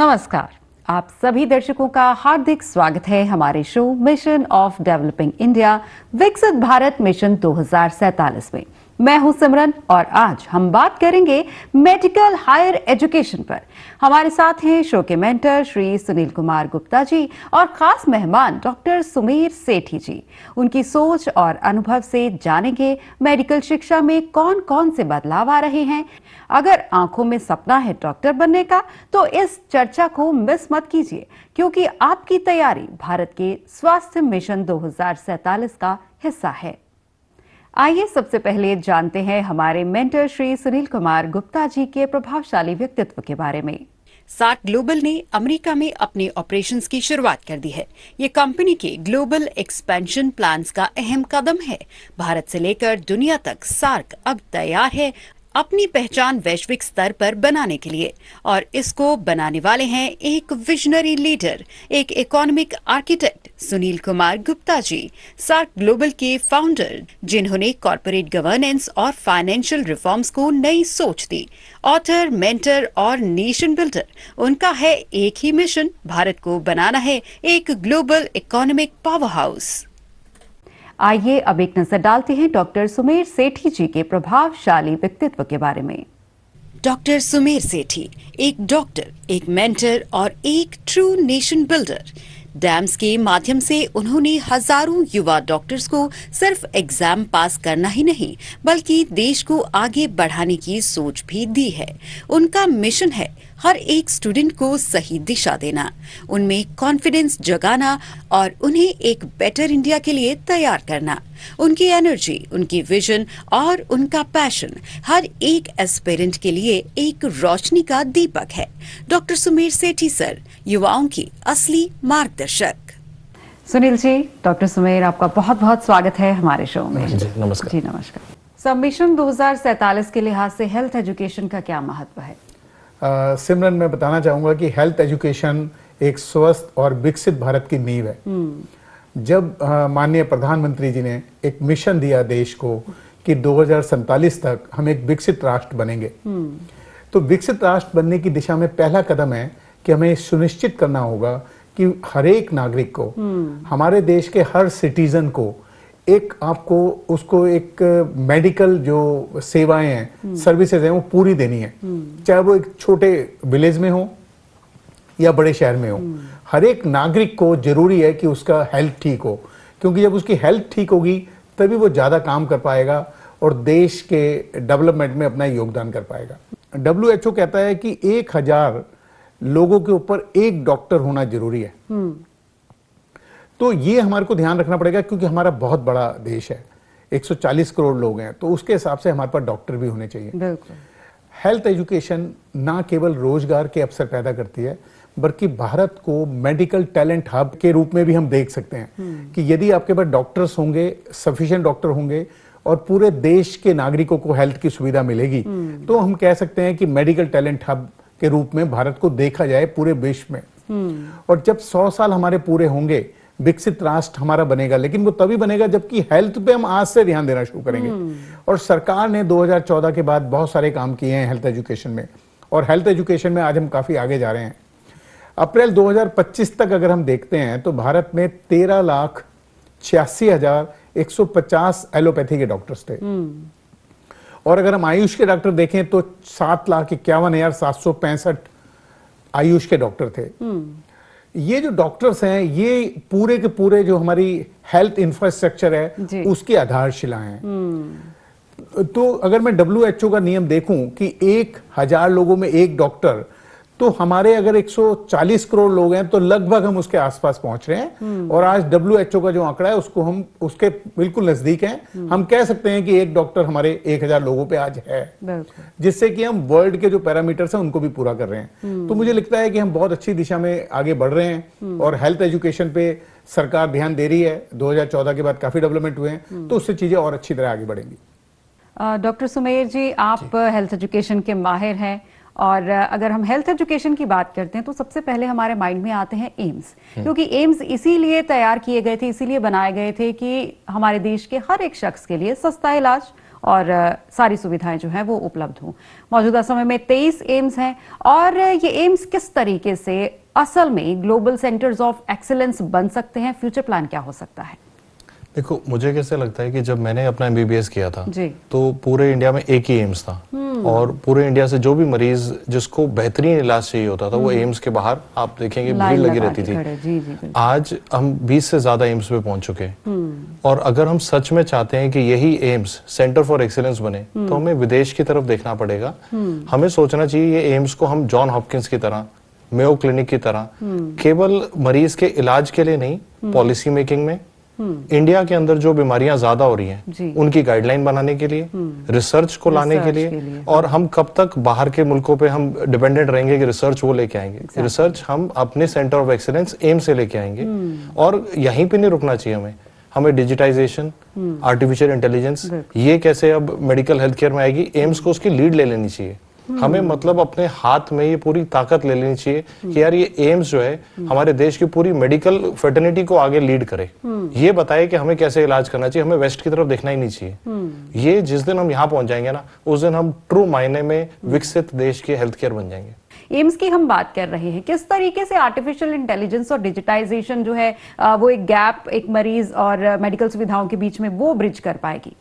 नमस्कार, आप सभी दर्शकों का हार्दिक स्वागत है हमारे show mission of developing India विकसित भारत मिशन 2047 में। मैं हूं सिमरन और आज हम बात करेंगे मेडिकल हायर एजुकेशन पर। हमारे साथ हैं शो के मेंटर श्री सुनील कुमार गुप्ता जी और खास मेहमान डॉक्टर सुमेर सेठी जी। उनकी सोच और अनुभव से जानेंगे मेडिकल शिक्षा में कौन कौन से बदलाव आ रहे हैं। अगर आंखों में सपना है डॉक्टर बनने का तो इस चर्चा को मिस मत कीजिए, क्योंकि आपकी तैयारी भारत के स्वास्थ्य मिशन 2047 का हिस्सा है। आइए सबसे पहले जानते हैं हमारे मेंटर श्री सुनील कुमार गुप्ता जी के प्रभावशाली व्यक्तित्व के बारे में। सार्क ग्लोबल ने अमेरिका में अपने ऑपरेशंस की शुरुआत कर दी है। ये कंपनी के ग्लोबल एक्सपेंशन प्लान्स का अहम कदम है। भारत से लेकर दुनिया तक सार्क अब तैयार है अपनी पहचान वैश्विक स्तर पर बनाने के लिए, और इसको बनाने वाले हैं एक विजनरी लीडर, एक economic architect Sunil Kumar Gupta ji, SAARC global के फाउंडर, जिन्होंने कॉर्पोरेट गवर्नेंस और फाइनेंशियल रिफॉर्म्स को नई सोच दी। ऑथर, मेंटर और नेशन बिल्डर, उनका है एक ही मिशन, भारत को बनाना है एक ग्लोबल इकोनॉमिक पावर हाउस। आइए अब एक नजर डालते हैं डॉक्टर सुमेर सेठी जी के प्रभावशाली व्यक्तित्व के बारे में। डॉक्टर सुमेर सेठी एक डॉक्टर, एक मेंटर और एक ट्रू नेशन बिल्डर। डैम्स के माध्यम से उन्होंने हजारों युवा डॉक्टर्स को सिर्फ एग्जाम पास करना ही नहीं, बल्कि देश को आगे बढ़ाने की सोच भी दी है। उनका मिशन है हर एक स्टूडेंट को सही दिशा देना, उनमें कॉन्फिडेंस जगाना और उन्हें एक बेटर इंडिया के लिए तैयार करना। उनकी एनर्जी, उनकी विजन और उनका पैशन हर एक एस्पिरेंट के लिए एक रोशनी का दीपक है। डॉक्टर सुमेर सेठी सर, युवाओं की असली मार्गदर्शक। सुनील जी, डॉक्टर सुमेर, आपका बहुत बहुत स्वागत है हमारे शो में। जी नमस्कार। जी नमस्कार। सबमिशन 2047 के लिहाज से हेल्थ एजुकेशन का क्या महत्व है? सिमरन, मैं बताना चाहूंगा कि हेल्थ एजुकेशन एक स्वस्थ और विकसित भारत की नींव है। जब माननीय प्रधानमंत्री जी ने एक मिशन दिया देश को कि 2047 तक हम एक विकसित राष्ट्र बनेंगे, तो विकसित राष्ट्र बनने की दिशा में पहला कदम है कि हमें सुनिश्चित करना होगा कि हर एक नागरिक को, हमारे देश के हर सिटीजन को एक आपको उसको एक मेडिकल जो सेवाएं हैं, सर्विसेज हैं, वो पूरी देनी है। चाहे वो एक छोटे विलेज में हो या बड़े शहर में हो, हर एक नागरिक को जरूरी है कि उसका हेल्थ ठीक हो, क्योंकि जब उसकी हेल्थ ठीक होगी तभी वो ज्यादा काम कर पाएगा और देश के डेवलपमेंट में अपना योगदान कर पाएगा। WHO कहता है कि 1000 लोगों के ऊपर एक डॉक्टर होना जरूरी है। तो ये हमारे को ध्यान रखना पड़ेगा, क्योंकि हमारा बहुत बड़ा देश है, 140 करोड़ लोग हैं, तो उसके हिसाब से हमारे पास डॉक्टर भी होने चाहिए। बिल्कुल। हेल्थ एजुकेशन ना केवल रोजगार के अवसर पैदा करती है, बल्कि भारत को मेडिकल टैलेंट हब के रूप में भी हम देख सकते हैं कि यदि आपके पास डॉक्टर्स होंगे, सफिशिएंट डॉक्टर होंगे और पूरे देश के नागरिकों को हेल्थ की सुविधा मिलेगी, तो हम कह सकते हैं कि मेडिकल टैलेंट हब के रूप में भारत को देखा जाए पूरे विश्व में। और जब 100 साल हमारे पूरे होंगे, विकसित राष्ट्र हमारा बनेगा, लेकिन वो तभी बनेगा जबकि हेल्थ पे हम आज से ध्यान देना शुरू करेंगे। और सरकार ने 2014 के बाद बहुत सारे काम किए हैं हेल्थ एजुकेशन में, और हेल्थ एजुकेशन में आज हम काफी आगे जा रहे हैं। अप्रैल 2025 तक अगर हम देखते हैं तो भारत में 13,86,150 एलोपैथी के डॉक्टर्स थे, और अगर हम आयुष के डॉक्टर देखें तो 7,51,765 आयुष के डॉक्टर थे। ये जो डॉक्टर्स हैं, ये पूरे के पूरे जो हमारी हेल्थ इंफ्रास्ट्रक्चर है उसकी आधारशिला हैं। तो अगर मैं WHO का नियम देखूं कि 1000 लोगों में एक डॉक्टर, तो हमारे अगर 140 करोड़ लोग हैं तो लगभग हम उसके आसपास पहुंच रहे हैं। और आज WHO का जो आंकड़ा है उसको हम उसके बिल्कुल नजदीक हैं। हम कह सकते हैं कि एक डॉक्टर हमारे 1000 लोगों पे आज है, जिससे कि हम वर्ल्ड के जो पैरामीटर्स हैं उनको भी पूरा कर रहे हैं। तो मुझे लगता है कि हम बहुत अच्छी दिशा में आगे बढ़ रहे हैं, और हेल्थ एजुकेशन पे सरकार ध्यान दे रही है। 2014 के बाद काफी डेवलपमेंट हुए हैं, तो उससे चीजें और अच्छी तरह आगे बढ़ेंगी। डॉक्टर सुमेर जी, आप हेल्थ एजुकेशन के माहिर हैं, और अगर हम हेल्थ एजुकेशन की बात करते हैं तो सबसे पहले हमारे माइंड में आते हैं एम्स, क्योंकि एम्स इसीलिए तैयार किए गए थे, इसीलिए बनाए गए थे कि हमारे देश के हर एक शख्स के लिए सस्ता इलाज और सारी सुविधाएं जो हैं वो उपलब्ध हों। मौजूदा समय में 23 एम्स हैं और ये एम्स किस तरीके से असल में ग्लोबल सेंटर्स ऑफ एक्सीलेंस बन सकते हैं, फ्यूचर प्लान क्या हो सकता है? देखो, मुझे कैसे लगता है कि जब मैंने अपना MBBS किया था जी। तो पूरे इंडिया में एक ही एम्स था और पूरे इंडिया से जो भी मरीज जिसको बेहतरीन इलाज चाहिए होता था वो एम्स के बाहर आप देखेंगे भीड़ लगी रहती थी। जी, जी, आज हम 20 से ज्यादा एम्स पे पहुंच चुके हैं और अगर हम सच में चाहते हैं कि यही एम्स सेंटर फॉर एक्सीलेंस बने तो हमें विदेश की तरफ देखना पड़ेगा। हमें सोचना चाहिए ये एम्स को हम जॉन हॉपकिंस की तरह, मेयो क्लिनिक की तरह केवल मरीज के इलाज के लिए नहीं, पॉलिसी मेकिंग में इंडिया के अंदर जो बीमारियां ज्यादा हो रही हैं उनकी गाइडलाइन बनाने के लिए, रिसर्च को लाने के लिए और हम कब तक बाहर के मुल्कों पे हम डिपेंडेंट रहेंगे कि रिसर्च वो लेके आएंगे। रिसर्च हम अपने सेंटर ऑफ एक्सीलेंस एम से लेके आएंगे और यहीं पे नहीं रुकना चाहिए। हमें डिजिटाइजेशन, आर्टिफिशियल इंटेलिजेंस, ये कैसे अब मेडिकल हेल्थ केयर में आएगी, एम्स को उसकी लीड ले लेनी चाहिए। हमें मतलब अपने हाथ में ये पूरी ताकत ले लेनी चाहिए कि यार ये एम्स जो है हमारे देश की पूरी मेडिकल फर्टिलिटी को आगे लीड करे, ये बताए कि हमें कैसे इलाज करना चाहिए। हमें वेस्ट की तरफ देखना ही नहीं चाहिए। ये जिस दिन हम यहाँ पहुंच जाएंगे ना, उस दिन हम ट्रू मायने में विकसित देश के हेल्थ केयर बन जाएंगे। एम्स की हम बात कर रहे हैं, किस तरीके से आर्टिफिशियल इंटेलिजेंस और डिजिटाइजेशन जो है वो एक गैप एक मरीज और मेडिकल सुविधाओं के बीच में वो ब्रिज कर पाएगी?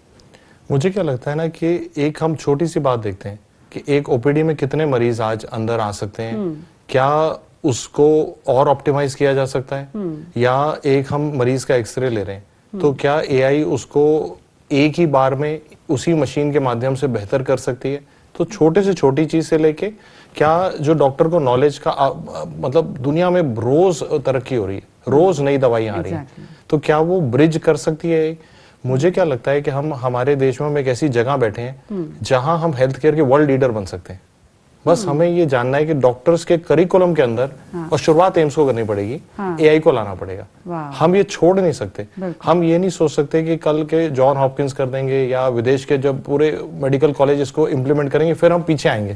मुझे क्या लगता है ना कि एक हम छोटी सी बात देखते हैं कि एक ओपीडी में कितने मरीज आज अंदर आ सकते हैं, क्या उसको और ऑप्टिमाइज किया जा सकता है, या एक हम मरीज का एक्सरे ले रहे हैं तो क्या एआई उसको एक ही बार में उसी मशीन के माध्यम से बेहतर कर सकती है। तो छोटे से छोटी चीज से लेके क्या जो डॉक्टर को नॉलेज का मतलब दुनिया में रोज तरक्की हो रही है, रोज नई दवाइयां आ रही हैं, तो क्या वो ब्रिज कर सकती है। मुझे क्या लगता है कि हम हमारे देश में एक ऐसी जगह बैठे हैं जहां हम हेल्थ केयर के वर्ल्ड लीडर बन सकते हैं। बस हमें ये जानना है कि डॉक्टर्स के करिकुलम के अंदर और शुरुआत एम्स को करनी पड़ेगी, एआई को लाना पड़ेगा। हम ये छोड़ नहीं सकते। हम ये नहीं सोच सकते कि कल के जॉन हॉपकिंस कर देंगे या विदेश के जब पूरे मेडिकल कॉलेज इसको इम्प्लीमेंट करेंगे फिर हम पीछे आएंगे।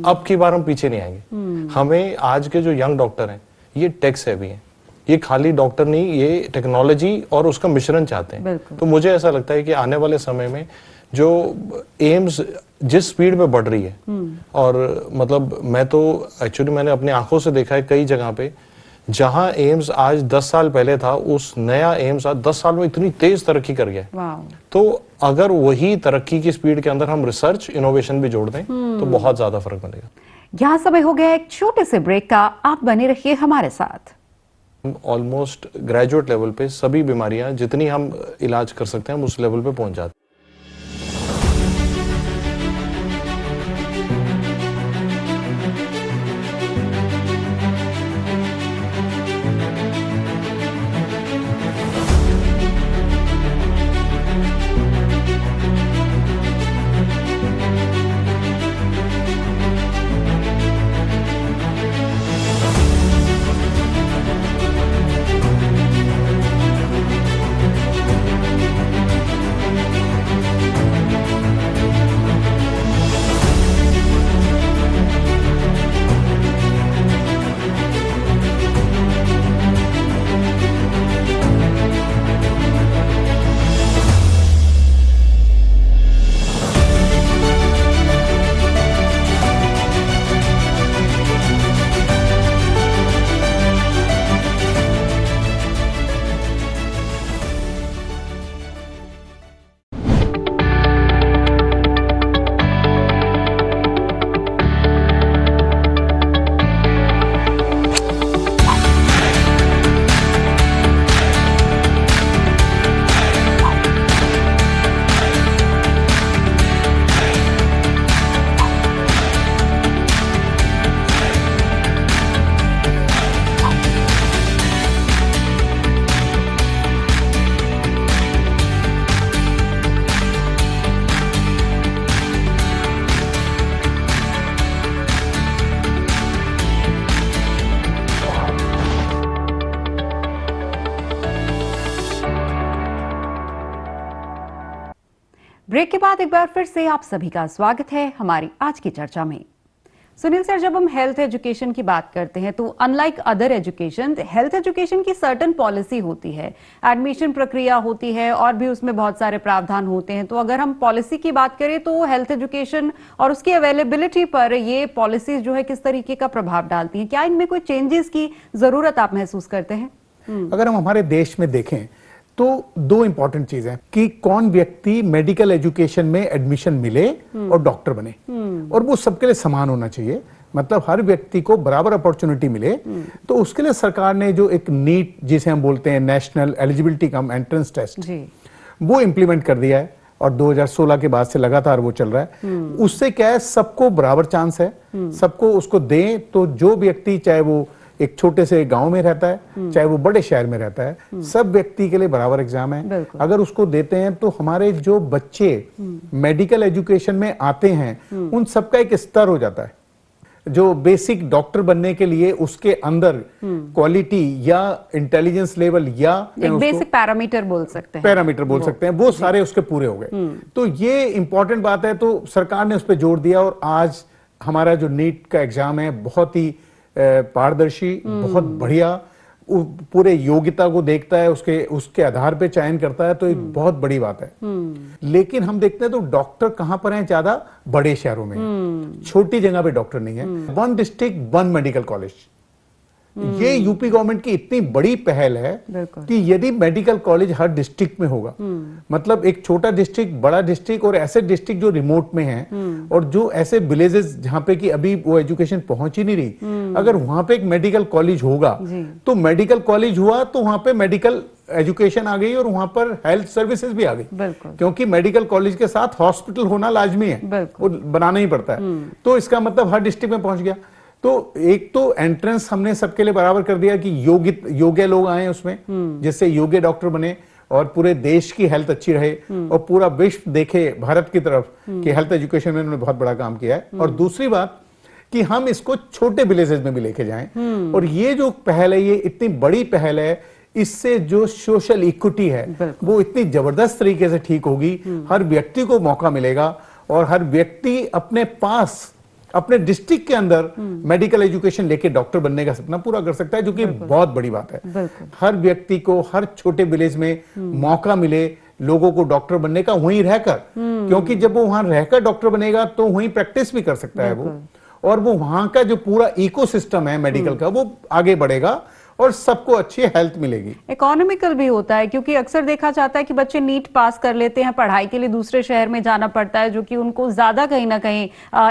अब की बार हम पीछे नहीं आएंगे। हमें आज के जो यंग डॉक्टर हैं ये टेक सेवी हैं, ये खाली डॉक्टर नहीं, ये टेक्नोलॉजी और उसका मिश्रण चाहते हैं। तो मुझे ऐसा लगता है कि आने वाले समय में जो एम्स जिस स्पीड पे बढ़ रही है और मतलब मैं तो एक्चुअली मैंने अपनी आंखों से देखा है कई जगह पे जहां एम्स आज 10 साल पहले था, उस नया एम्स आज 10 साल में इतनी तेज तरक्की कर गया। तो अगर वही तरक्की की स्पीड के अंदर हम रिसर्च इनोवेशन भी जोड़ दें तो बहुत ज्यादा फर्क पड़ेगा। यहाँ समय हो गया एक छोटे से ब्रेक का, आप बने रहिए हमारे साथ। ऑलमोस्ट ग्रेजुएट लेवल पे सभी बीमारियां जितनी हम इलाज कर सकते हैं हम उस लेवल पे पहुंच जाते हैं। ब्रेक के बाद एक बार फिर से आप सभी का स्वागत है हमारी आज की चर्चा में। सुनील सर, जब हम हेल्थ एजुकेशन की बात करते हैं तो unlike other education, health education की सर्टेन पॉलिसी होती है, एडमिशन प्रक्रिया होती है और भी उसमें बहुत सारे प्रावधान होते हैं। तो अगर हम पॉलिसी की बात करें तो हेल्थ एजुकेशन और उसकी अवेलेबिलिटी पर ये पॉलिसीज जो है किस तरीके का प्रभाव डालती हैं? क्या इनमें कोई चेंजेस की जरूरत आप महसूस करते हैं? अगर हम हमारे देश में देखें तो दो इंपॉर्टेंट चीजें हैं कि कौन व्यक्ति मेडिकल एजुकेशन में एडमिशन मिले और डॉक्टर बने, और वो सबके लिए समान होना चाहिए, मतलब हर व्यक्ति को बराबर अपॉर्चुनिटी मिले। तो उसके लिए सरकार ने जो एक नीट, जिसे हम बोलते हैं national eligibility cum entrance test, वो इंप्लीमेंट कर दिया है और 2016 के बाद से लगातार वो चल रहा है। उससे क्या है, सबको बराबर चांस है, सबको उसको दें तो जो व्यक्ति, चाहे वो एक छोटे से गांव में रहता है चाहे वो बड़े शहर में रहता है, सब व्यक्ति के लिए बराबर एग्जाम है। अगर उसको देते हैं तो हमारे जो बच्चे मेडिकल एजुकेशन में आते हैं उन सबका एक स्तर हो जाता है। जो बेसिक डॉक्टर बनने के लिए उसके अंदर क्वालिटी या इंटेलिजेंस लेवल या एक बेसिक पैरामीटर बोल सकते हैं, वो सारे उसके पूरे हो गए। तो ये इंपॉर्टेंट बात है, तो सरकार ने उस पर जोर दिया और आज हमारा जो नीट का एग्जाम है बहुत ही पारदर्शी, बहुत बढ़िया, पूरे योग्यता को देखता है, उसके आधार पे चयन करता है, तो एक बहुत बड़ी बात है। लेकिन हम देखते हैं तो डॉक्टर कहां पर हैं? ज्यादा बड़े शहरों में, छोटी जगह पे डॉक्टर नहीं है। 1 डिस्ट्रिक्ट 1 मेडिकल कॉलेज, ये यूपी गवर्नमेंट की इतनी बड़ी पहल है कि यदि मेडिकल कॉलेज हर डिस्ट्रिक्ट में होगा, मतलब एक छोटा डिस्ट्रिक्ट, बड़ा डिस्ट्रिक्ट और ऐसे डिस्ट्रिक्ट जो रिमोट में हैं और जो ऐसे विलेजेस जहां पे कि अभी वो एजुकेशन पहुंच ही नहीं रही, अगर वहां पे एक मेडिकल कॉलेज होगा तो मेडिकल कॉलेज हुआ तो वहां पे मेडिकल एजुकेशन आ गई और वहां पर हेल्थ सर्विसेज भी आ गई, क्योंकि मेडिकल कॉलेज के साथ हॉस्पिटल होना लाजमी है, वो बनाना ही पड़ता है। तो इसका मतलब हर डिस्ट्रिक्ट में पहुंच गया। तो एक तो एंट्रेंस हमने सबके लिए बराबर कर दिया कि योग्य लोग आए उसमें, जिससे योग्य डॉक्टर बने और पूरे देश की हेल्थ अच्छी रहे और पूरा विश्व देखे भारत की तरफ कि हेल्थ एजुकेशन में उन्होंने बहुत बड़ा काम किया है। और दूसरी बात कि हम इसको छोटे विलेजेस में भी लेके जाएं, और ये जो पहल है, ये इतनी बड़ी पहल है, इससे जो सोशल इक्विटी है वो इतनी जबरदस्त तरीके से ठीक होगी, हर व्यक्ति को मौका मिलेगा और हर व्यक्ति अपने पास, अपने डिस्ट्रिक्ट के अंदर मेडिकल एजुकेशन लेके डॉक्टर बनने का सपना पूरा कर सकता है, जो कि बहुत बड़ी बात है। हर व्यक्ति को हर छोटे विलेज में मौका मिले लोगों को डॉक्टर बनने का, वहीं रहकर, क्योंकि जब वो वहां रहकर डॉक्टर बनेगा तो वहीं प्रैक्टिस भी कर सकता है वो, और वो वहां का जो पूरा इकोसिस्टम है मेडिकल का वो आगे बढ़ेगा और सबको अच्छी हेल्थ मिलेगी। इकोनॉमिकल भी होता है, क्योंकि अक्सर देखा जाता है कि बच्चे नीट पास कर लेते हैं, पढ़ाई के लिए दूसरे शहर में जाना पड़ता है, जो कि उनको ज्यादा कहीं ना कहीं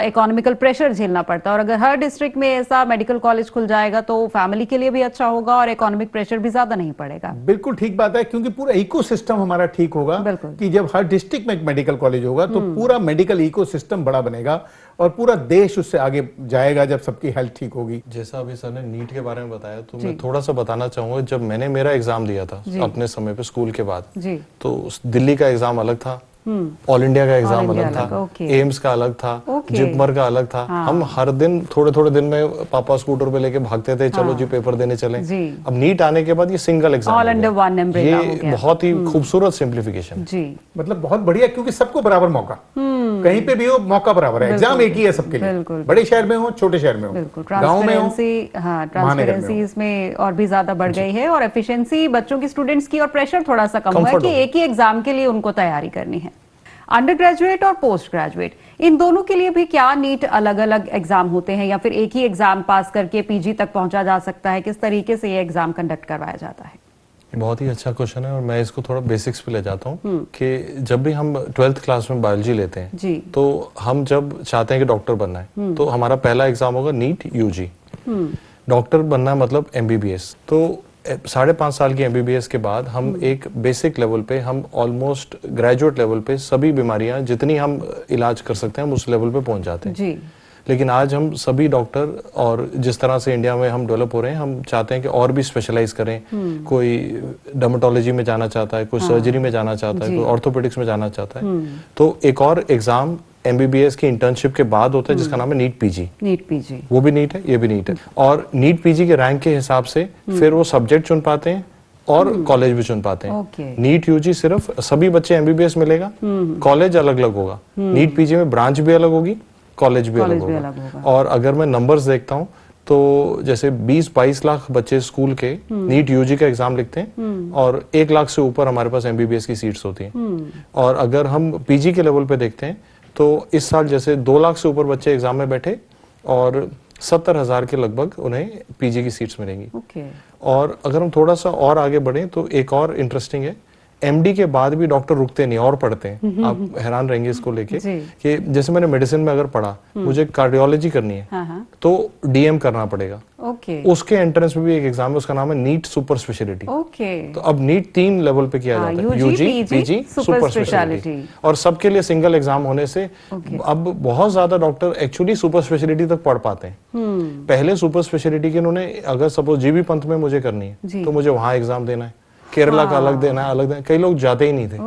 इकोनॉमिकल प्रेशर झेलना पड़ता है। और अगर हर डिस्ट्रिक्ट में ऐसा मेडिकल कॉलेज खुल जाएगा तो फैमिली के लिए भी अच्छा होगा और इकोनॉमिक प्रेशर भी ज्यादा नहीं पड़ेगा। बिल्कुल ठीक बात है, क्योंकि पूरा इकोसिस्टम हमारा ठीक होगा कि जब हर डिस्ट्रिक्ट में एक मेडिकल कॉलेज होगा तो पूरा मेडिकल इकोसिस्टम बड़ा बनेगा और पूरा देश उससे आगे जाएगा जब सबकी हेल्थ ठीक होगी। जैसा अभी सर ने नीट के बारे में बताया, तो मैं थोड़ा सा बताना चाहूंगा। जब मैंने मेरा एग्जाम दिया था अपने समय पे स्कूल के बाद, तो दिल्ली का एग्जाम अलग था, ऑल इंडिया का एग्जाम अलग था, एम्स का अलग था, जिपमर का अलग था। हम हर दिन थोड़े थोड़े दिन में पापा स्कूटर पे लेके भागते थे, चलो जी पेपर देने चले। अब नीट आने के बाद ये single exam, all under one umbrella हो गया। ये बहुत ही खूबसूरत सिंप्लीफिकेशन जी, मतलब बहुत बढ़िया, क्योंकि सबको बराबर मौका, कहीं पे भी हो मौका बराबर है, एग्जाम एक ही है सबके लिए, बड़े शहर में हो छोटे शहर में हो, गांव में हो। ट्रांसपेरेंसी इसमें और भी ज्यादा बढ़ गई है और एफिशिएंसी बच्चों की, स्टूडेंट्स की, और प्रेशर थोड़ा सा कम हुआ है कि एक ही एग्जाम के लिए उनको तैयारी करनी है। अंडर ग्रेजुएट और पोस्ट ग्रेजुएट, इन दोनों के लिए भी क्या नीट अलग अलग एग्जाम होते हैं या फिर एक ही एग्जाम पास करके पीजी तक पहुंचा जा सकता है? किस तरीके से ये एग्जाम कंडक्ट करवाया जाता है? बहुत ही अच्छा क्वेश्चन है और मैं इसको थोड़ा बेसिक्स पे ले जाता हूँ कि जब भी हम 12th क्लास में बायोलॉजी लेते हैं तो हम जब चाहते हैं कि डॉक्टर बनना है तो हमारा पहला एग्जाम होगा नीट यूजी। डॉक्टर बनना है मतलब एमबीबीएस। तो 5.5 साल की एमबीबीएस के बाद हम एक बेसिक लेवल पे, हम ऑलमोस्ट ग्रेजुएट लेवल पे सभी बीमारियां जितनी हम इलाज कर सकते हैं हम उस लेवल पे पहुंच जाते हैं जी। लेकिन आज हम सभी डॉक्टर, और जिस तरह से इंडिया में हम डेवलप हो रहे हैं, हम चाहते हैं कि और भी स्पेशलाइज करें। कोई डर्मेटोलॉजी में जाना चाहता है, कोई सर्जरी में जाना चाहता है, कोई ऑर्थोपेडिक्स में जाना चाहता है। तो एक और एग्जाम एमबीबीएस की इंटर्नशिप के बाद होता है जिसका नाम है नीट पीजी। नीट पीजी वो भी नीट है, ये भी नीट है। और नीट पीजी के रैंक के हिसाब से फिर वो सब्जेक्ट चुन पाते हैं और कॉलेज भी चुन पाते हैं। नीट यूजी सिर्फ सभी बच्चे एमबीबीएस मिलेगा, कॉलेज अलग अलग होगा। नीट पीजी में ब्रांच भी अलग होगी कॉलेज भी अलग होगा। और अगर मैं नंबर्स देखता हूँ तो जैसे 20-22 लाख बच्चे स्कूल के नीट यूजी का एग्जाम लिखते हैं और 1 लाख से ऊपर हमारे पास एमबीबीएस की सीट्स होती हैं। और अगर हम पीजी के लेवल पे देखते हैं तो इस साल जैसे 2 लाख से ऊपर बच्चे एग्जाम में बैठे और 70,000 के लगभग उन्हें पीजी की सीट्स मिलेंगी। और अगर हम थोड़ा सा और आगे बढ़े तो एक और इंटरेस्टिंग है, एमडी के बाद भी डॉक्टर रुकते नहीं और पढ़ते हैं। आप हैरान रहेंगे इसको लेके कि जैसे मैंने मेडिसिन में अगर पढ़ा, मुझे कार्डियोलॉजी करनी है तो डीएम करना पड़ेगा। उसके एंट्रेंस में भी एक एग्जाम है, उसका नाम है नीट सुपर स्पेशलिटी। तो अब नीट 3 लेवल पे किया जाता है, यूजी, पीजी, सुपर स्पेशलिटी। और सबके लिए सिंगल एग्जाम होने से अब बहुत ज्यादा डॉक्टर एक्चुअली सुपर स्पेशलिटी तक पढ़ पाते हैं। पहले सुपर स्पेशलिटी के उन्होंने अगर सपोज जीबी पंत में मुझे करनी है तो मुझे वहां एग्जाम देना है, केरला का अलग देना है, अलग देना है। कई लोग जाते ही नहीं थे।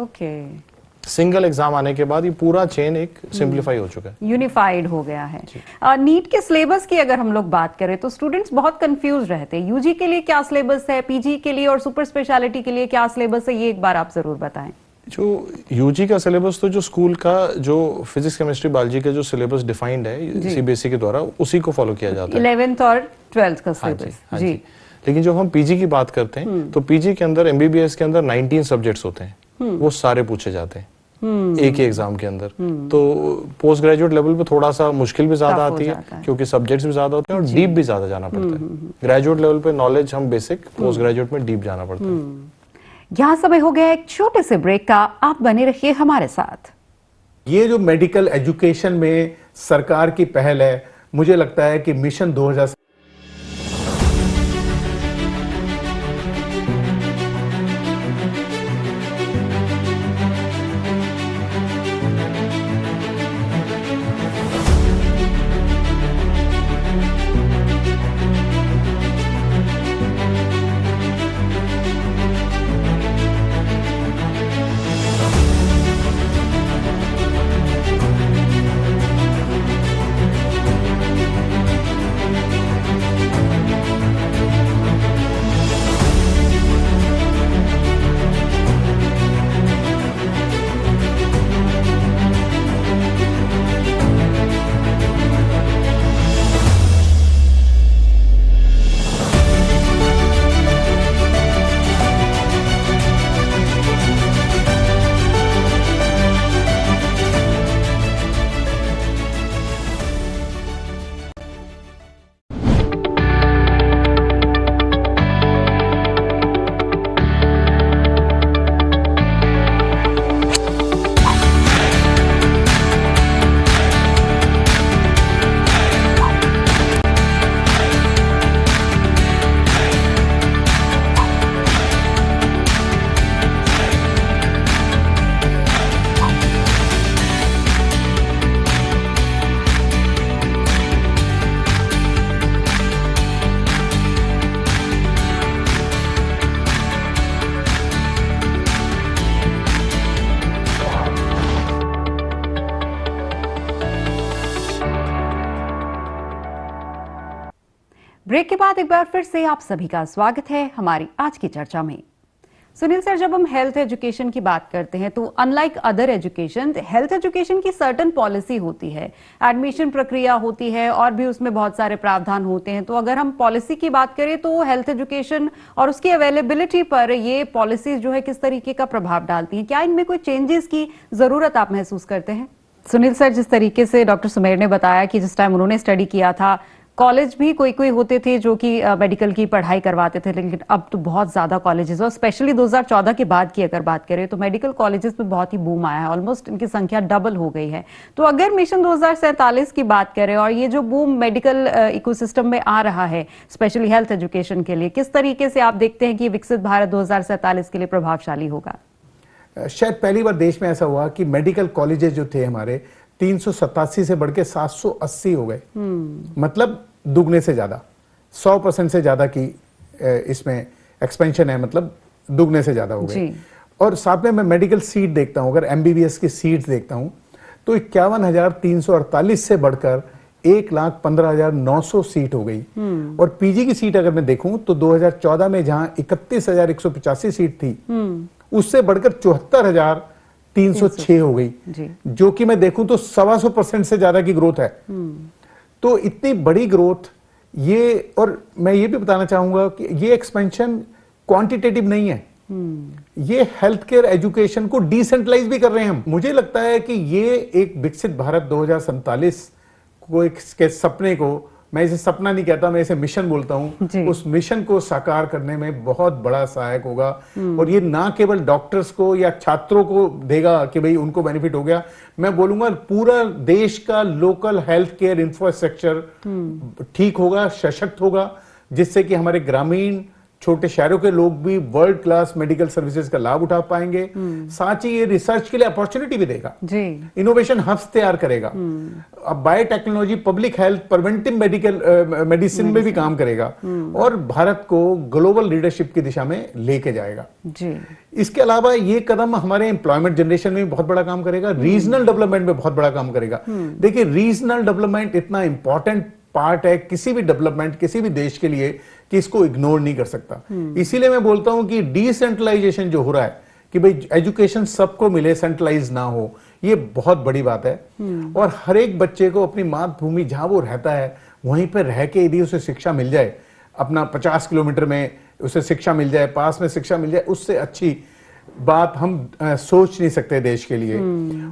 सिंगल एग्जाम आने के बाद ये पूरा चेन एक सिंप्लीफाई हो चुका है, यूनिफाइड हो गया है। नीट के सिलेबस की अगर हम लोग बात करें तो स्टूडेंट्स बहुत कंफ्यूज रहते हैं। यूजी के लिए क्या सिलेबस है, पीजी के लिए और सुपर स्पेशलिटी के लिए क्या सिलेबस है, ये एक बार आप जरूर बताएं। जो यूजी का सिलेबस तो जो स्कूल का जो फिजिक्स केमिस्ट्री बायोलॉजी का जो सिलेबस डिफाइंड है सीबीएसई के द्वारा, उसी को फॉलो किया जाता है। 11th और 12th का सिलेबस जी। लेकिन जब हम पीजी की बात करते हैं तो पीजी के अंदर एमबीबीएस के अंदर 19 सब्जेक्ट्स होते हैं, वो सारे पूछे जाते हैं एक ही एग्जाम के अंदर। तो पोस्ट ग्रेजुएट लेवल पे थोड़ा सा मुश्किल भी ज्यादा आती है क्योंकि सब्जेक्ट्स भी ज्यादा होते हैं और डीप भी ज्यादा जाना पड़ता है। ग्रेजुएट लेवल पे नॉलेज हम बेसिक, पोस्ट ग्रेजुएट में डीप जाना पड़ता है। यहाँ समय हो गया एक छोटे से ब्रेक का, आप बने रहिए हमारे साथ। ये जो मेडिकल एजुकेशन में सरकार की पहल है, मुझे लगता है कि मिशन 2000ब्रेक के बाद एक बार फिर से आप सभी का स्वागत है हमारी आज की चर्चा में। सुनील सर, जब हम हेल्थ एजुकेशन की बात करते हैं तो unlike other education, health education की सर्टेन पॉलिसी होती है, एडमिशन प्रक्रिया होती है और भी उसमें बहुत सारे प्रावधान होते हैं। तो अगर हम पॉलिसी की बात करें तो हेल्थ एजुकेशन और उसकी अवेलेबिलिटी पर ये पॉलिसीज जो है किस तरीके का प्रभाव डालती हैं? क्या इनमें कोई चेंजेस की जरूरत आप महसूस करते हैं? सुनील सर, जिस तरीके से डॉक्टर सुमेर ने बताया कि जिस टाइम उन्होंने स्टडी किया था, कॉलेज भी कोई होते थे जो कि मेडिकल की पढ़ाई करवाते थे, लेकिन अब तो बहुत ज्यादा कॉलेजेस, और स्पेशली 2014 के बाद की अगर बात करें तो मेडिकल कॉलेजेस में बहुत ही बूम आया है, ऑलमोस्ट इनकी संख्या डबल हो गई है। तो अगर मिशन 2047 की बात करें और ये जो बूम मेडिकल इकोसिस्टम में आ रहा है स्पेशली हेल्थ एजुकेशन के लिए, किस तरीके से आप देखते हैं कि विकसित भारत 2047 के लिए प्रभावशाली होगा? शायद पहली बार देश में ऐसा हुआ कि मेडिकल कॉलेजेस जो थे हमारे 387 से बढ़ के 780 हो गए, मतलब दुगने से ज्यादा, 100% से ज्यादा की इसमें एक्सपेंशन है, मतलब दुगने से ज्यादा हो गए। और साथ में मैं मेडिकल सीट देखता हूं, अगर एमबीबीएस की सीट्स देखता हूं तो 51,348 से बढ़कर 1,15,900 सीट हो गई। और पीजी की सीट अगर मैं देखूं तो 2014 में जहां 31,185 सीट थी, उससे बढ़कर 306 हो गई, जो कि मैं देखूं तो 125% से ज्यादा की ग्रोथ है। तो इतनी बड़ी ग्रोथ ये, और मैं ये भी बताना चाहूंगा कि ये एक्सपेंशन क्वांटिटेटिव नहीं है, ये हेल्थ केयर एजुकेशन को डिसेंट्रलाइज भी कर रहे हैं हम। मुझे लगता है कि ये एक विकसित भारत 2047 को, एक के सपने को, मैं इसे सपना नहीं कहता, मैं इसे मिशन बोलता हूं, उस मिशन को साकार करने में बहुत बड़ा सहायक होगा। और ये ना केवल डॉक्टर्स को या छात्रों को देगा कि भाई उनको बेनिफिट हो गया, मैं बोलूंगा पूरा देश का लोकल हेल्थ केयर इंफ्रास्ट्रक्चर ठीक होगा, सशक्त होगा, जिससे कि हमारे ग्रामीण छोटे शहरों के लोग भी वर्ल्ड क्लास मेडिकल सर्विसेज का लाभ उठा पाएंगे। साथ ही ये रिसर्च के लिए अपॉर्चुनिटी भी देगा, इनोवेशन हब्स तैयार करेगा। अब biotechnology, public health, preventive medicine में भी काम करेगा और भारत को ग्लोबल लीडरशिप की दिशा में लेके जाएगा। इसके अलावा ये कदम हमारे एम्प्लॉयमेंट जनरेशन में बहुत बड़ा काम करेगा, रीजनल डेवलपमेंट में बहुत बड़ा काम करेगा। देखिए, रीजनल डेवलपमेंट इतना इंपॉर्टेंट पार्ट है किसी भी डेवलपमेंट, किसी भी देश के लिए, कि इसको इग्नोर नहीं कर सकता। इसीलिए मैं बोलता हूं कि डिसेंट्रलाइजेशन जो हो रहा है, कि भाई एजुकेशन सबको मिले, सेंट्रलाइज ना हो, ये बहुत बड़ी बात है। और हर एक बच्चे को अपनी मातृभूमि जहां वो रहता है वहीं पर रह के यदि उसे शिक्षा मिल जाए, अपना 50 किलोमीटर में उसे शिक्षा मिल जाए, पास में शिक्षा मिल जाए, उससे अच्छी बात हम सोच नहीं सकते देश के लिए।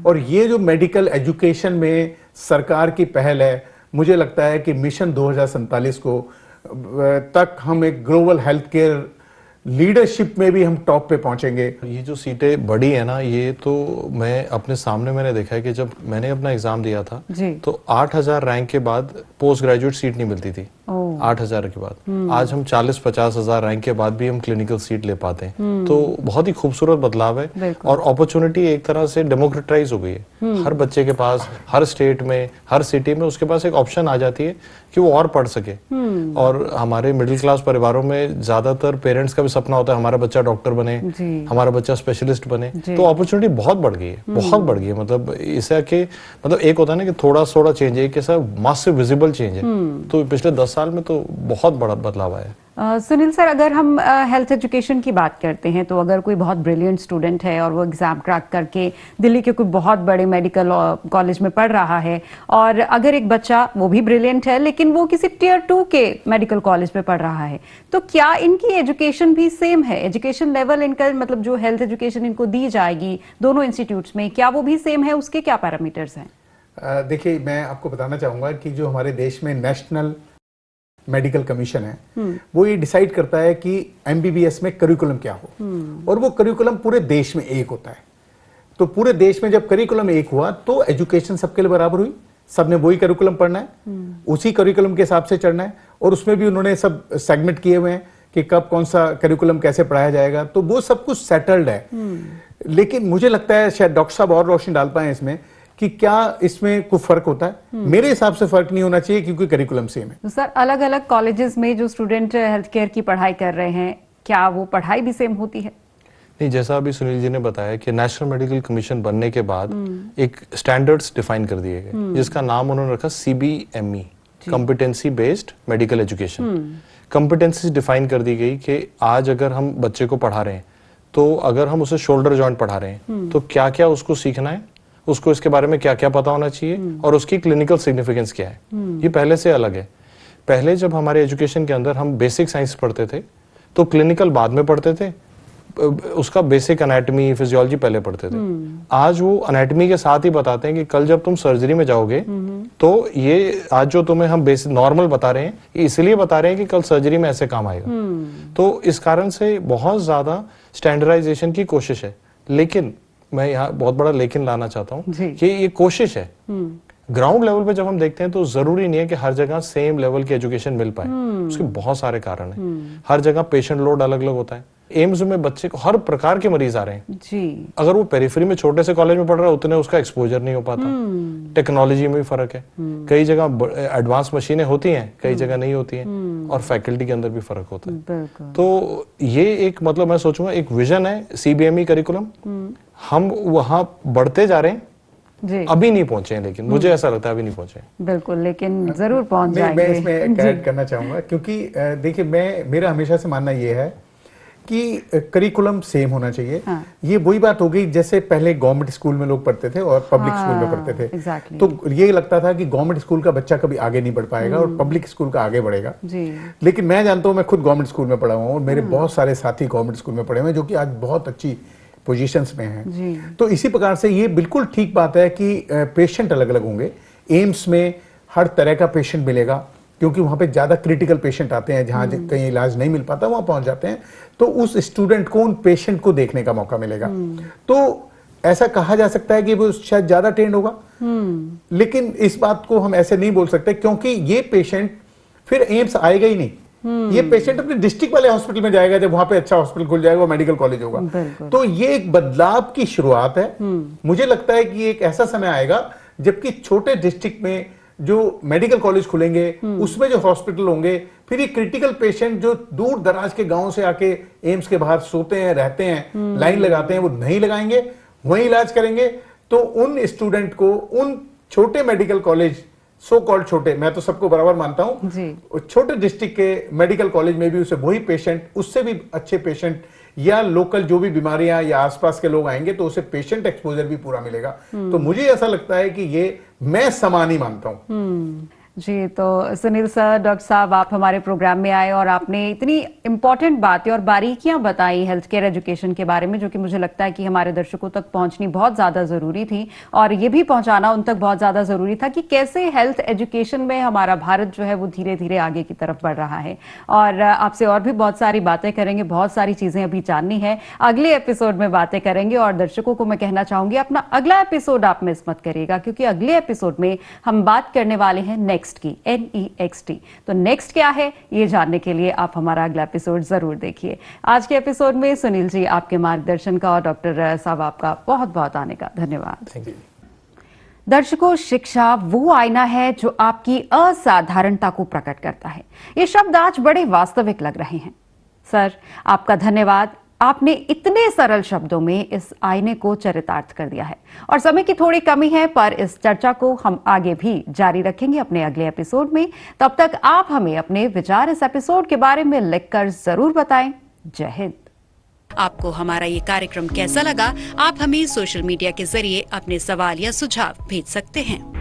और ये जो मेडिकल एजुकेशन में सरकार की पहल है, मुझे लगता है कि मिशन 2047 को तक हम एक ग्लोबल हेल्थ केयर लीडरशिप में भी हम टॉप पे पहुंचेंगे। ये जो सीटें बढ़ी है ना, ये तो मैं अपने सामने मैंने देखा है कि जब मैंने अपना एग्जाम दिया था तो 8000 रैंक के बाद पोस्ट ग्रेजुएट सीट नहीं मिलती थी। 8000 के बाद आज हम 40-50 हजार रैंक के बाद भी हम क्लिनिकल सीट ले पाते हैं। तो बहुत ही खूबसूरत बदलाव है और अपॉर्चुनिटी एक तरह से डेमोक्रेटाइज हो गई है। हर बच्चे के पास, हर स्टेट में, हर सिटी में उसके पास एक ऑप्शन आ जाती है कि वो और पढ़ सके। और हमारे मिडिल क्लास परिवारों में ज्यादातर पेरेंट्स का भी सपना होता है हमारा बच्चा डॉक्टर बने, हमारा बच्चा स्पेशलिस्ट बने। तो अपॉर्चुनिटी बहुत बढ़ गई है, बहुत बढ़ गई है। मतलब इससे कि मतलब एक होता है ना कि थोड़ा थोड़ा चेंज है, एक ऐसा मासिव विजिबल चेंज है। तो पिछले 10 साल में तो बहुत बड़ा बदलाव आया है। सुनील सर, अगर हम हेल्थ एजुकेशन की बात करते हैं तो अगर कोई बहुत ब्रिलियंट स्टूडेंट है और वो एग्जाम क्रैक करके दिल्ली के कोई बहुत बड़े मेडिकल कॉलेज में पढ़ रहा है, और अगर एक बच्चा वो भी ब्रिलियंट है लेकिन वो किसी टियर 2 के मेडिकल कॉलेज में पढ़ रहा है, तो क्या इनकी एजुकेशन भी सेम है? एजुकेशन लेवल इनका, मतलब जो हेल्थ एजुकेशन इनको दी जाएगी दोनों इंस्टीट्यूट्स में, क्या वो भी सेम है? उसके क्या पैरामीटर्स हैं? देखिए, मैं आपको बताना चाहूंगा कि जो हमारे देश में नेशनल मेडिकल कमीशन है, वो ये डिसाइड करता है कि एमबीबीएस में करिकुलम क्या हो, और वो करिकुलम पूरे देश में एक होता है। तो पूरे देश में जब करिकुलम एक हुआ तो एजुकेशन सबके लिए बराबर हुई, सबने वही करिकुलम पढ़ना है, उसी करिकुलम के हिसाब से चढ़ना है। और उसमें भी उन्होंने सब सेगमेंट किए हुए हैं कि कब कौन सा करिकुलम कैसे पढ़ाया जाएगा, तो वो सब कुछ सेटल्ड है। लेकिन मुझे लगता है शायद डॉक्टर साहब और रोशनी डाल पाए इसमें कि क्या इसमें कोई फर्क होता है। मेरे हिसाब से फर्क नहीं होना चाहिए क्योंकि करिकुलम सेम है। तो सर, अलग अलग कॉलेजेस में जो स्टूडेंट हेल्थ केयर की पढ़ाई कर रहे हैं, क्या वो पढ़ाई भी सेम होती है? नहीं, जैसा अभी सुनील जी ने बताया कि नेशनल मेडिकल कमीशन बनने के बाद एक स्टैंडर्ड्स डिफाइन कर दिए गए, जिसका नाम उन्होंने रखा CBME, competency based medical education. Competency define कर दी गई कि आज अगर हम बच्चे को पढ़ा रहे हैं, तो अगर हम उसे शोल्डर जॉइंट पढ़ा रहे हैं तो क्या क्या उसको सीखना है, उसको इसके बारे में क्या क्या पता होना चाहिए और उसकी क्लिनिकल सिग्निफिकेंस क्या है। ये पहले से अलग है। पहले जब हमारे एजुकेशन के अंदर हम बेसिक साइंस पढ़ते थे तो क्लिनिकल बाद में पढ़ते थे, उसका बेसिक एनाटॉमी फिजियोलॉजी पहले पढ़ते थे। आज वो एनाटॉमी के साथ ही बताते हैं कि कल जब तुम सर्जरी में जाओगे तो ये आज जो तुम्हें हम बेसिक नॉर्मल बता रहे हैं, इसलिए बता रहे हैं कि कल सर्जरी में ऐसे काम आएगा। तो इस कारण से बहुत ज्यादा स्टैंडर्डाइजेशन की कोशिश है। लेकिन मैं यहाँ बहुत बड़ा लेकिन लाना चाहता हूँ कि ये कोशिश है। ग्राउंड लेवल पे जब हम देखते हैं तो जरूरी नहीं है कि हर जगह सेम लेवल की एजुकेशन मिल पाए। उसके बहुत सारे कारण हैं। हर जगह पेशेंट लोड अलग अलग होता है। एम्स में बच्चे को हर प्रकार के मरीज आ रहे हैं जी। अगर वो पेरिफेरी में छोटे से कॉलेज में पढ़ रहा है उतने उसका एक्सपोजर नहीं हो पाता। टेक्नोलॉजी में भी फर्क है, कई जगह एडवांस मशीनें होती हैं, कई जगह नहीं होती हैं, और फैकल्टी के अंदर भी फर्क होता है। तो ये एक मतलब मैं सोचूंगा एक विजन है CBME करिकुलम, हम वहां बढ़ते जा रहे हैं जी। अभी नहीं पहुंचे हैं, लेकिन मुझे ऐसा लगता है अभी नहीं पहुंचे। बिल्कुल, लेकिन जरूर पहुंच जाएंगे। मैं इसमें ऐड करना चाहूंगा क्योंकि देखिए, मेरा हमेशा से मानना यह है कि करिकुलम सेम होना चाहिए। हाँ। ये वही बात हो गई जैसे पहले गवर्नमेंट स्कूल में लोग पढ़ते थे और पब्लिक स्कूल में पढ़ते थे। exactly. तो ये लगता था कि गवर्नमेंट स्कूल का बच्चा कभी आगे नहीं बढ़ पाएगा और पब्लिक स्कूल का आगे बढ़ेगा जी। लेकिन मैं जानता हूँ, मैं खुद गवर्नमेंट स्कूल में पढ़ा हुआ हूँ और मेरे बहुत सारे साथी गवर्नमेंट स्कूल में पढ़े हुए हैं जो कि आज बहुत अच्छी पोजीशंस में हैं। तो इसी प्रकार से ये बिल्कुल ठीक बात है कि पेशेंट अलग अलग होंगे। एम्स में हर तरह का पेशेंट मिलेगा क्योंकि वहां पे ज्यादा क्रिटिकल पेशेंट आते हैं, जहां कहीं इलाज नहीं मिल पाता वहां पहुंच जाते हैं, तो उस स्टूडेंट को, उन पेशेंट को देखने का मौका मिलेगा। तो ऐसा कहा जा सकता है कि वो शायद ज्यादा ट्रेंड होगा, लेकिन इस बात को हम ऐसे नहीं बोल सकते क्योंकि ये पेशेंट फिर एम्स आएगा ही नहीं। ये पेशेंट अपने डिस्ट्रिक्ट वाले हॉस्पिटल में जाएगा जब वहां पे अच्छा हॉस्पिटल खुल जाएगा, मेडिकल कॉलेज होगा। तो ये एक बदलाव की शुरुआत है। मुझे लगता है कि एक ऐसा समय आएगा जबकि छोटे डिस्ट्रिक्ट में जो मेडिकल कॉलेज खुलेंगे उसमें जो हॉस्पिटल होंगे, फिर ये क्रिटिकल पेशेंट जो दूर दराज के गांव से आके एम्स के बाहर सोते हैं, रहते हैं, लाइन लगाते हैं, वो नहीं लगाएंगे, वहीं इलाज करेंगे। तो उन स्टूडेंट को उन छोटे मेडिकल कॉलेज, सो कॉल्ड छोटे, मैं तो सबको बराबर मानता हूं, छोटे डिस्ट्रिक्ट के मेडिकल कॉलेज में भी उसे वही पेशेंट, उससे भी अच्छे पेशेंट या लोकल जो भी बीमारियां या आसपास के लोग आएंगे तो उसे पेशेंट एक्सपोजर भी पूरा मिलेगा। तो मुझे ऐसा लगता है कि ये मैं समान ही मानता हूं। जी, तो सुनील सर, डॉक्टर साहब, आप हमारे प्रोग्राम में आए और आपने इतनी इंपॉर्टेंट बातें और बारीकियां बताई हेल्थ केयर एजुकेशन के बारे में, जो कि मुझे लगता है कि हमारे दर्शकों तक पहुंचनी बहुत ज्यादा जरूरी थी और ये भी पहुंचाना उन तक बहुत ज्यादा जरूरी था कि कैसे हेल्थ एजुकेशन में हमारा भारत जो है वो धीरे धीरे आगे की तरफ बढ़ रहा है। और आपसे और भी बहुत सारी बातें करेंगे, बहुत सारी चीजें अभी जाननी है, अगले एपिसोड में बातें करेंगे। और दर्शकों को मैं कहना चाहूंगी अपना अगला एपिसोड आप मिस मत करिएगा, क्योंकि अगले एपिसोड में हम बात करने वाले हैं नेक्स्ट की, NEXT। तो नेक्स्ट क्या है ये जानने के लिए आप हमारा अगला एपिसोड जरूर देखिए। आज के एपिसोड में सुनील जी, आपके मार्गदर्शन का और डॉक्टर साहब आपका बहुत बहुत आने का धन्यवाद। Thank you. दर्शकों, शिक्षा वो आईना है जो आपकी असाधारणता को प्रकट करता है। ये शब्द आज बड़े वास्तविक लग रहे हैं। सर, आपका धन्यवाद। आपने इतने सरल शब्दों में इस आईने को चरितार्थ कर दिया है। और समय की थोड़ी कमी है, पर इस चर्चा को हम आगे भी जारी रखेंगे अपने अगले एपिसोड में। तब तक आप हमें अपने विचार इस एपिसोड के बारे में लिखकर जरूर बताएं। जय हिंद। आपको हमारा ये कार्यक्रम कैसा लगा? आप हमें सोशल मीडिया के जरिए अपने सवाल या सुझाव भेज सकते हैं।